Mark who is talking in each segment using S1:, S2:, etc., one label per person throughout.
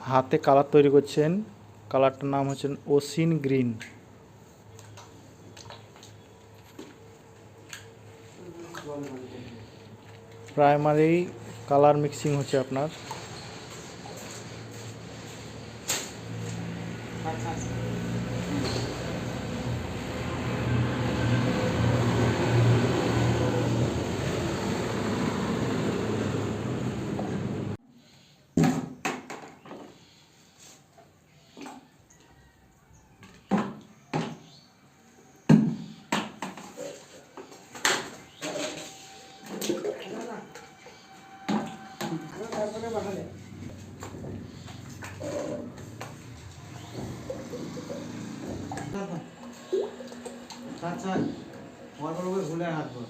S1: হাতে কালার তৈরি করছেন। কালারটার নাম হচ্ছে ওসিন গ্রিন। প্রাইমারি কালার মিক্সিং হচ্ছে আপনার।
S2: আচ্ছা বড় বড় করে ঘুরে হাঁটবো।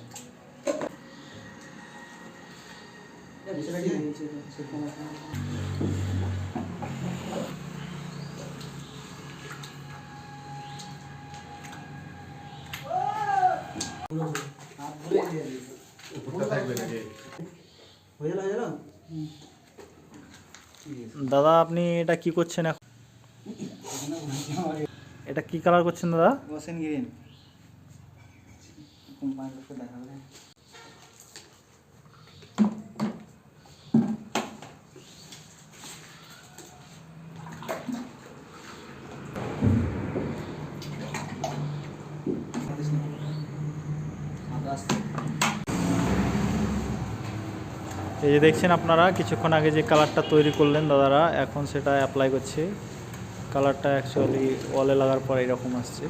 S1: দাদা আপনি এটা কি করছেন এখন? এটা কি কালার করছেন দাদা?
S2: ওসেন গ্রিন কোম্পানিটা দেখাবে।
S1: এই যে দেখছেন আপনারা কিছুক্ষণ আগে যে কালারটা তৈরি করলেন দাদারা, এখন সেটা অ্যাপ্লাই করছে। কালারটা অ্যাকচুয়ালি ওয়ালে লাগার পর এরকম আসছে।